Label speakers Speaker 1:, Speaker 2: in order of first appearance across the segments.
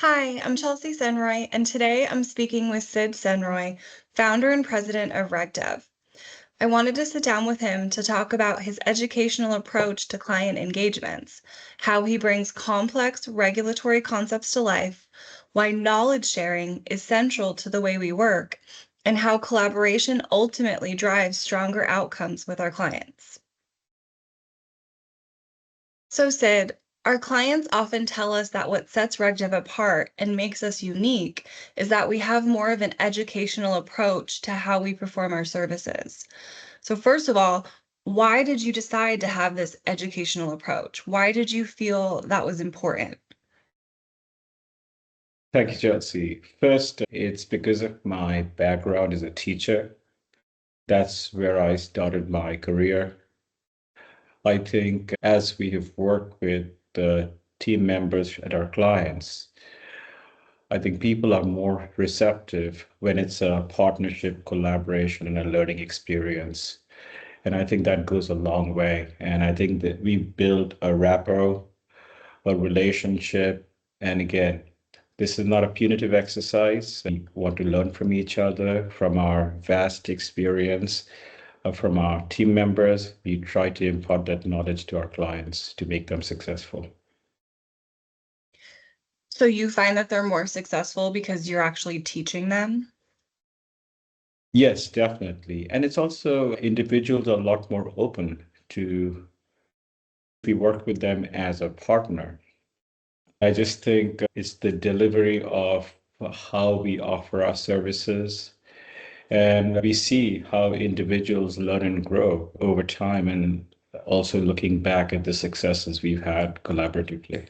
Speaker 1: Hi, I'm Chelsea Senroy, and today I'm speaking with Sid Senroy, founder and president of RegDev. I wanted to sit down with him to talk about his educational approach to client engagements, how he brings complex regulatory concepts to life, why knowledge sharing is central to the way we work, and how collaboration ultimately drives stronger outcomes with our clients. So, Sid, our clients often tell us that what sets RegDev apart and makes us unique is that we have more of an educational approach to how we perform our services. So, first of all, why did you decide to have this educational approach? Why did you feel that was important?
Speaker 2: Thank you, Chelsea. First, it's because of my background as a teacher. That's where I started my career. I think as we have worked with the team members at our clients, I think people are more receptive when it's a partnership, collaboration, and a learning experience. And I think that goes a long way. And I think that we build a rapport, a relationship. And again, this is not a punitive exercise. We want to learn from each other, from our vast experience, from our team members. We try to impart that knowledge to our clients to make them successful.
Speaker 1: So, you find that they're more successful because you're actually teaching them?
Speaker 2: Yes, definitely. And it's also individuals are a lot more open to, if we work with them as a partner. I just think it's the delivery of how we offer our services. And we see how individuals learn and grow over time and also looking back at the successes we've had collaboratively.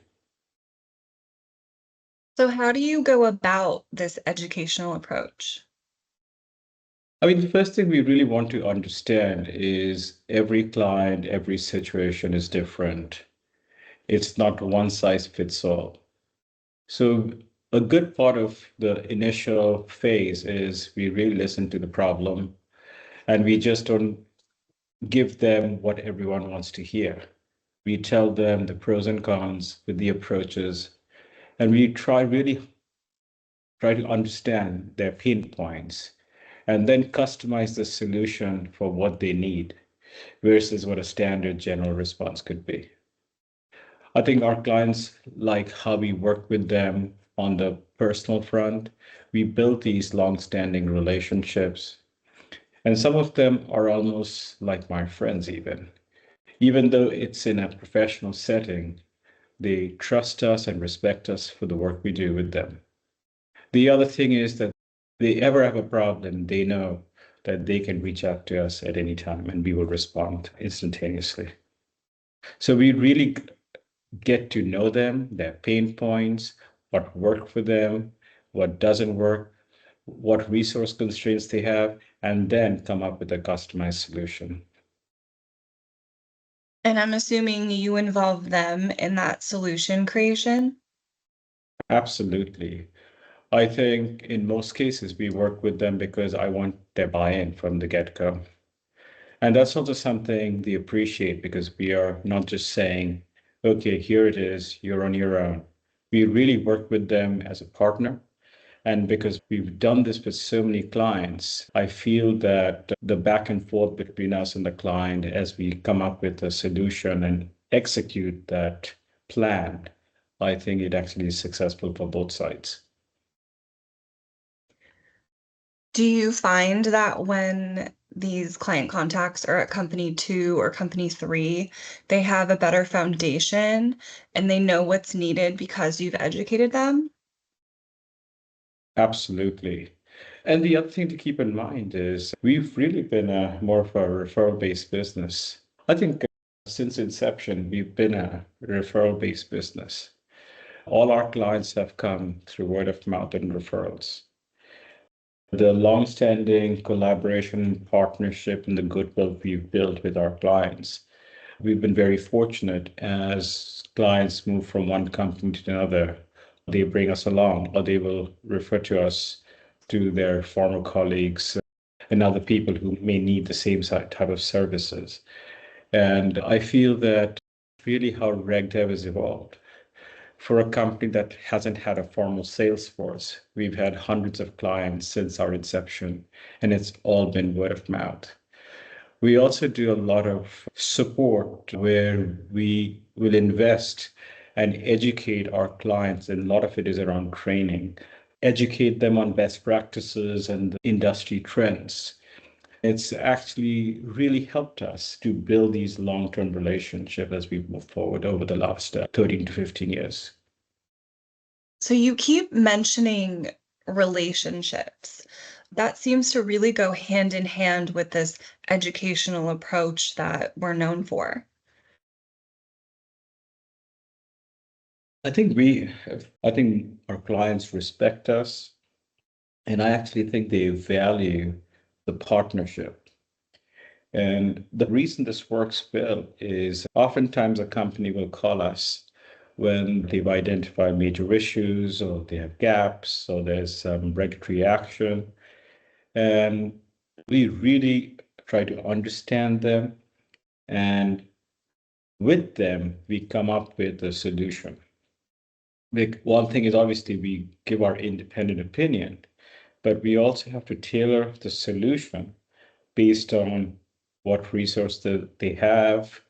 Speaker 1: So, how do you go about this educational approach?
Speaker 2: I mean, the first thing we really want to understand is every client, every situation is different. It's not one size fits all. So a good part of the initial phase is we really listen to the problem and we just don't give them what everyone wants to hear. We tell them the pros and cons with the approaches, and we try to understand their pain points and then customize the solution for what they need versus what a standard general response could be. I think our clients like how we work with them on the personal front. We build these long-standing relationships, and some of them are almost like my friends, even though it's in a professional setting. They trust us and respect us for the work we do with them. The other thing is that they ever have a problem, they know that they can reach out to us at any time and we will respond instantaneously. So we really get to know them, their pain points, what worked for them, what doesn't work, what resource constraints they have, and then come up with a customized solution.
Speaker 1: And I'm assuming you involve them in that solution creation.
Speaker 2: Absolutely. I think in most cases, we work with them because I want their buy-in from the get-go. And that's also something they appreciate because we are not just saying, okay, here it is, you're on your own. We really work with them as a partner. And because we've done this with so many clients, I feel that the back and forth between us and the client as we come up with a solution and execute that plan, I think it actually is successful for both sides.
Speaker 1: Do you find that when these client contacts are at company 2 or company 3, they have a better foundation and they know what's needed because you've educated them?
Speaker 2: Absolutely. And the other thing to keep in mind is we've really been more of a referral-based business. I think since inception, we've been a referral-based business. All our clients have come through word of mouth and referrals. The long-standing collaboration, partnership, and the goodwill we've built with our clients. We've been very fortunate as clients move from one company to another. They bring us along, or they will refer to us to their former colleagues and other people who may need the same type of services. And I feel that really how RegDev has evolved For a company that hasn't had a formal sales force, we've had hundreds of clients since our inception, and it's all been word of mouth. We also do a lot of support where we will invest and educate our clients, and a lot of it is around training, educate them on best practices and industry trends. It's actually really helped us to build these long-term relationships as we move forward over the last 13 to 15 years.
Speaker 1: So you keep mentioning relationships. That seems to really go hand in hand with this educational approach that we're known for.
Speaker 2: I think our clients respect us, and I actually think they value the partnership. And the reason this works well is oftentimes a company will call us when they've identified major issues or they have gaps or there's some regulatory action. And we really try to understand them. And with them, we come up with a solution. One thing is obviously we give our independent opinion, but we also have to tailor the solution based on what resources they have,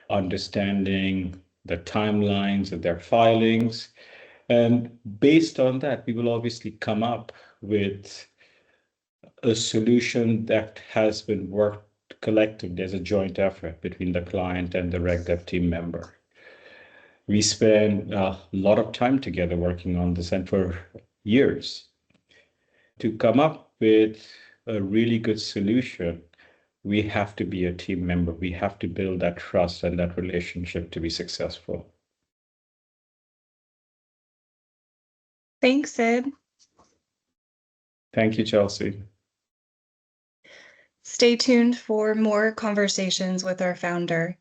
Speaker 2: understanding the timelines of their filings. And based on that, we will obviously come up with a solution that has been worked collectively as a joint effort between the client and the RegDev team member. We spend a lot of time together working on this, and for years. To come up with a really good solution, we have to be a team member. We have to build that trust and that relationship to be successful.
Speaker 1: Thanks, Sid.
Speaker 2: Thank you, Chelsea.
Speaker 1: Stay tuned for more conversations with our founder.